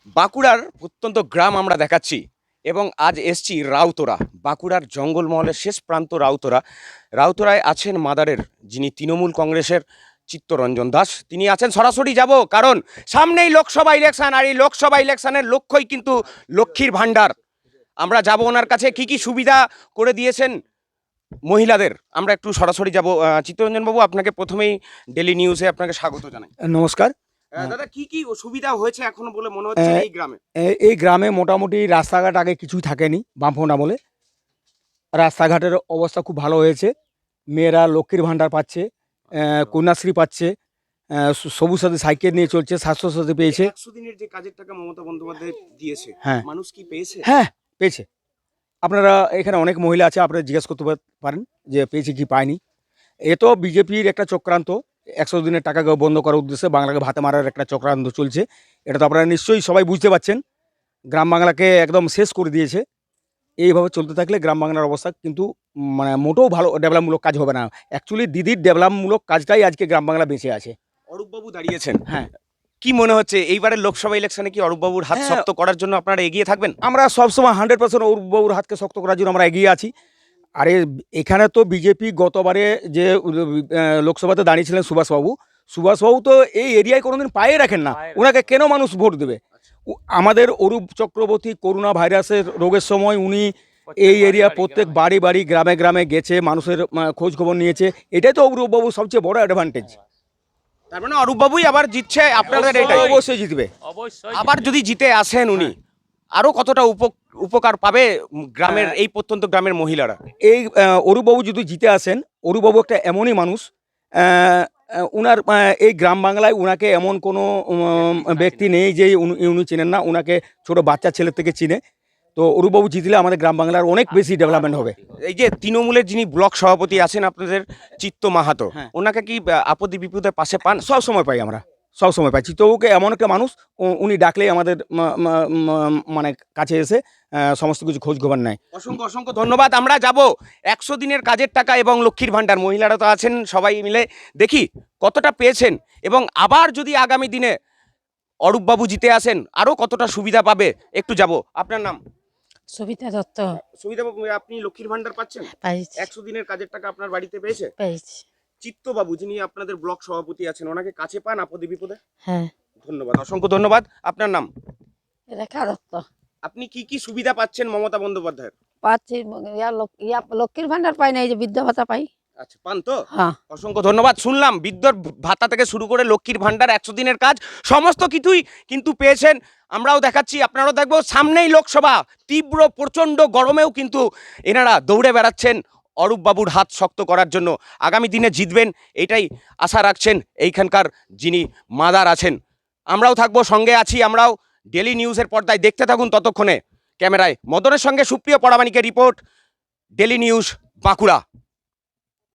বাঁকুড়ার প্রত্যন্ত গ্রাম আমরা দেখাচ্ছি এবং আজ এসছি রাউতরা। বাঁকুড়ার জঙ্গলমহলের শেষ প্রান্ত রাউতরা। রাউতরায় আছেন মাদারের, যিনি তৃণমূল কংগ্রেসের চিত্তরঞ্জন দাস। তিনি আছেন, সরাসরি যাব, কারণ সামনেই লোকসভা ইলেকশন, আর এই লোকসভা ইলেকশনের লক্ষ্যই কিন্তু লক্ষ্মীর ভাণ্ডার। আমরা যাব ওনার কাছে, কি কি সুবিধা করে দিয়েছেন মহিলাদের। আমরা একটু সরাসরি যাব। চিত্তরঞ্জন বাবু, আপনাকে প্রথমেই ডেলি নিউজে আপনাকে স্বাগত জানাই। নমস্কার। দাদা, কি কি সুবিধা হয়েছে এখনো বলে মনে হচ্ছে এই গ্রামে? এই গ্রামে মোটামুটি রাস্তাঘাট আগে কিছুই থাকেনি বামফ্রন্ট আমলে। রাস্তাঘাটের অবস্থা খুব ভালো হয়েছে। মেয়েরা লক্ষ্মীর ভাণ্ডার পাচ্ছে, কন্যাশ্রী পাচ্ছে, সবুজ সাথী সাইকেল নিয়ে চলছে, স্বাস্থ্যসাথী পেয়েছে। 100 দিনের যে কাজের টাকা মমতা বন্দ্যোপাধ্যায় দিয়েছে, হ্যাঁ, মানুষ কি পেয়েছে? হ্যাঁ পেয়েছে। আপনারা এখানে অনেক মহিলা আছে, আপনারা জিজ্ঞেস করতে পারেন যে পেয়েছে কি পায়নি। এ তো বিজেপির একটা চক্রান্ত, 100 দিনের টাকাকে বন্ধ করার উদ্দেশ্যে বাংলাকে ভাতে মারার একটা চক্রান্ত চলছে। এটা তো আপনারা নিশ্চয়ই সবাই বুঝতে পারছেন। গ্রাম বাংলাকে একদম শেষ করে দিয়েছে। এইভাবে চলতে থাকলে গ্রাম বাংলার অবস্থা কিন্তু মানে মোটেও ভালো ডেভেলপমূলক কাজ হবে না। অ্যাকচুয়ালি দিদির ডেভেলপমূলক কাজটাই আজকে গ্রাম বাংলা বেঁচে আছে। অরূপবাবু দাঁড়িয়েছেন, হ্যাঁ। কি মনে হচ্ছে এইবারের লোকসভা ইলেকশনে কি অরূপবাবুর হাত হ্যাঁ। শক্ত করার জন্য আপনারা এগিয়ে থাকবেন? আমরা সবসময় 100% অরূপবাবুর হাতকে শক্ত করার জন্য আমরা এগিয়ে আছি। আরে এখানে তো বিজেপি গতবারে যে লোকসভাতে দাঁড়িয়েছিলেন সুভাষবাবু তো এই এরিয়ায় কোনোদিন পায়ে রাখেন না। ওনাকে কেন মানুষ ভোট দেবে? আমাদের অরূপ চক্রবর্তী করোনা ভাইরাসের রোগের সময় উনি এই এরিয়া প্রত্যেক বাড়ি বাড়ি গ্রামে গ্রামে গেছে, মানুষের খোঁজ খবর নিয়েছে। এটাই তো অরূপবাবুর সবচেয়ে বড় অ্যাডভান্টেজ। তার মানে অরূপবাবুই আবার জিতছে আপনাদের? এটাই অবশ্যই জিতবে। আবার যদি জিতে আসেন উনি, আরো কতটা উপকার পাবে গ্রামের, এই প্রত্যন্ত গ্রামের মহিলারা? এই অরূপবাবু যদি জিতে আসেন, অরূপবাবু একটা এমনই মানুষ, উনার এই গ্রাম বাংলায় উনাকে এমন কোনো ব্যক্তি নেই যে উনি চেনেন না। উনাকে ছোট বাচ্চা ছেলের থেকে চিনে। তো অরূপবাবু জিতলে আমাদের গ্রাম বাংলার অনেক বেশি ডেভেলপমেন্ট হবে। এই যে তৃণমূলের যিনি ব্লক সভাপতি আছেন আপনাদের, চিত্ত মাহাতো, হ্যাঁ। ওনাকে কি আপদে বিপদে পাশে পান? সব সময় পাই, আমরা সব সময় পাই। চিত্তবাবুকে এমন একটা মানুষ, উনি ডাকলেই আমাদের মানে কাছে এসে সমস্ত কিছু খোঁজ খবর নেয়। অসংখ্য অসংখ্য ধন্যবাদ। আমরা যাব 100 দিনের কাজের টাকা এবং লক্ষ্মীর ভাণ্ডার, মহিলারা তো আছেন, সবাই মিলে দেখি কতটা পেয়েছেন, এবং আবার যদি আগামী দিনে অরূপবাবু জিতে আসেন আরও কতটা সুবিধা পাবে। একটু যাব। আপনার নাম? সুবিধা দত্ত। সুবিধা, আপনি লক্ষ্মীর ভাণ্ডার পাচ্ছেন? পাইছি। 100 দিনের কাজের টাকা আপনার বাড়িতে পেয়েছে? পেয়েছি। চিত্তবাবু, যিনি আপনাদের ব্লক সভাপতি আছেন, ওনাকে কাছে পান আপদে বিপদে? হ্যাঁ। ধন্যবাদ, অসংখ্য ধন্যবাদ। আপনার নাম? রেখা দত্ত। আপনি কি কি সুবিধা পাচ্ছেন মমতা বন্দ্যোপাধ্যায়ের? পাচ্ছি। লক্ষ্মীর ভান্ডার পাই না, এই যে বৃদ্ধ ভাতা পাই। আচ্ছা, পান তো? হ্যাঁ। অসংখ্য ধন্যবাদ। শুনলাম বৃদ্ধর ভাতা থেকে শুরু করে লক্ষ্মীর ভাণ্ডার, 100 দিনের কাজ, সমস্ত কিছুই কিন্তু পেয়েছেন। আমরাও দেখাচ্ছি, আপনারাও দেখবো। সামনেই লোকসভা, তীব্র প্রচণ্ড গরমেও কিন্তু এনারা দৌড়ে বেড়াচ্ছেন অরূপবাবুর হাত শক্ত করার জন্য। আগামী দিনে জিতবেন এটাই আশা রাখছেন এইখানকার যিনি মাদার আছেন। আমরাও থাকবো, সঙ্গে আছি আমরাও। ডেলি নিউজের পর্দায় দেখতে থাকুন। ততক্ষণে ক্যামেরায় মদনের সঙ্গে সুপ্রিয় পরামানিকের রিপোর্ট, ডেলি নিউজ বাঁকুড়া।